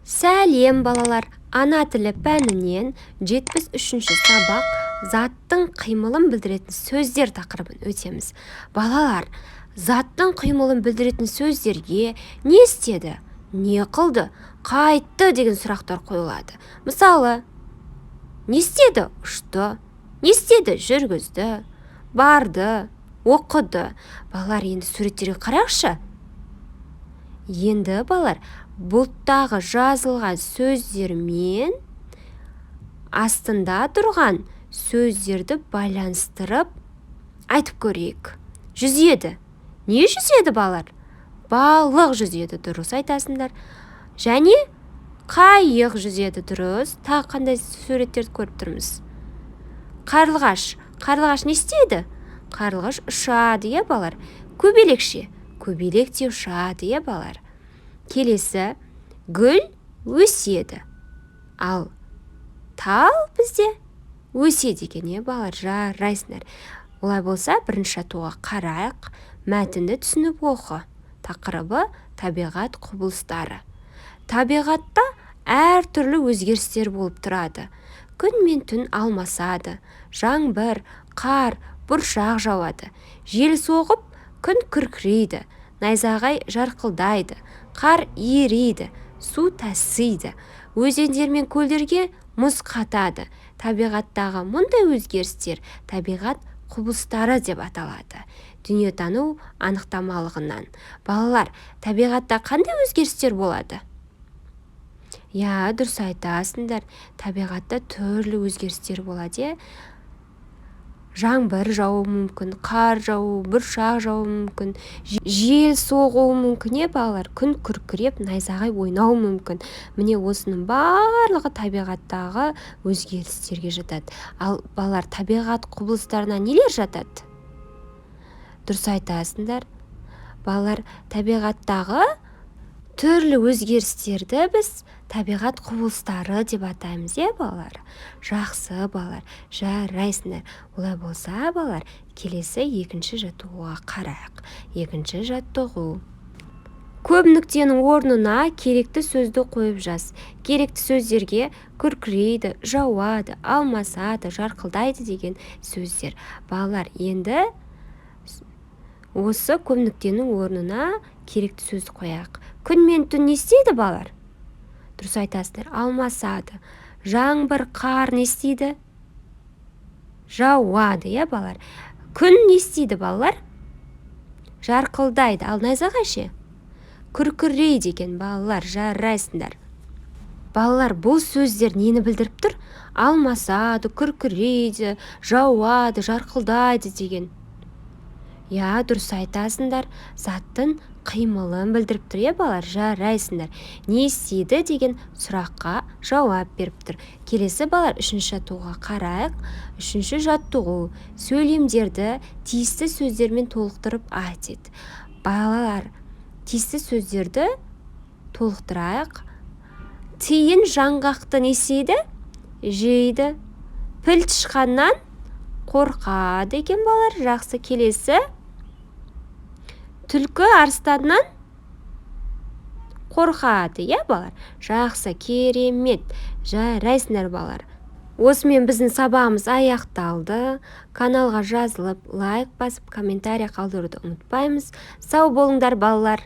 Сәлем балалар, ана тілі пәнінен 73-ші сабақ заттың қимылын білдіретін сөздер тақырыбын өтеміз. Балалар, заттың қимылын білдіретін сөздерге не істеді, не қылды, қайтты деген сұрақтар қойылады. Мысалы, не істеді, ұшты, не істеді, жүргізді, барды, оқыды. Балалар, енді суреттерге қарақшы. Енді балалар, бұлттағы жазылған сөздермен астында тұрған сөздерді байланыстырып айтып көрейік. Жүзеді. Не жүзеді балалар? Балық жүзеді, дұрыс айтасыңдар. Және қайық жүзеді, дұрыс. Тағы қандай суреттерді көріп тұрмыз? Қарлығаш. Қарлығаш не істейді? Қарлығаш ұшады, иә балалар? Көбелекше. Көбелек те ұшады, иә балалар? Келесі, гүл өседі. Ал тал бізде өседі екен, е балалар, жарайсыңдар. Олай болса, бірінші атуға қарайық, мәтінді түсініп оқы. Тақырыбы табиғат құбылыстары. Табиғатта әртүрлі өзгерістер болып тұрады. Күн мен түн алмасады. Жаңбыр, қар, бұршақ жауады. Жел соғып, күн күркірейді. Найзағай жарқылдайды. Қар ериді, су тасиды. Өзендер мен көлдерге мұз қатады. Табиғаттағы мұндай өзгерістер табиғат құбылыстары деп аталады. Дүниетану анықтамалығынан. Балалар, табиғатта қандай өзгерістер болады? Я, дұрыс айтасыңдар. Табиғатта түрлі өзгерістер болады. Жаңбыр жауы мүмкін, қар жауы, бұршақ жауы мүмкін, жел соғуы мүмкін, балалар, күн күркіреп, найзағай ойнауы мүмкін. Міне осының барлығы табиғаттағы өзгерістерге жатады. Ал балалар, табиғат құбылыстарына нелер жатады? Дұрыс айтасыңдар. Балалар, табиғаттағы түрлі өзгерістерді біз табиғат құбылыстары деп атаймыз, балалар? Жақсы, балалар, жарайсыңдар. Олай болса, балалар, келесі екінші жаттығуға қарайық. Екінші жаттығу. Көп нүктенің орнына керекті сөзді қойып жаз. Керекті сөздерге күркірейді, жауады, алмасады, жарқылдайды деген сөздер. Балалар, енді осы көп нүктенің орнына керекті сөзді қояйық. Күн мен түн не істейді, балалар? Дұрыс айтасыздар, алмасады. Жаңбыр, қар не істейді? Жауады, балалар? Күн не істейді, балалар? Жарқылдайды. Ал найзағай ше? Күркірейді екен, балалар, жарайсыңдар. Балалар, бұл сөздер нені білдіріп тұр? Алмасады, күркірейді, жауады, жарқылдайды деген. Я, дұрыс айтасыңдар, заттың қимылын білдіріп тұр, балалар, жарайсыңдар. Не істейді деген сұраққа жауап беріп тұр. Келесі, балалар, үшінші жаттығуға қарайық. Үшінші жаттығу. Сөйлемдерді тиісті сөздермен толықтырып айтады. Балалар, тиісті сөздерді толықтырайық. Тиін жаңғақты не істейді? Жейді. Піл тышқаннан қорқады екен, балалар. Жақсы. Келесі, түлкі арыстаннан қорқады, балалар? Жақсы, керемет. Жарайсыңдар, балалар. Осымен біздің сабағымыз аяқталды. Каналға жазылып, лайк басып, комментарий қалдыруды ұмытпаймыз. Сау болыңдар, балалар.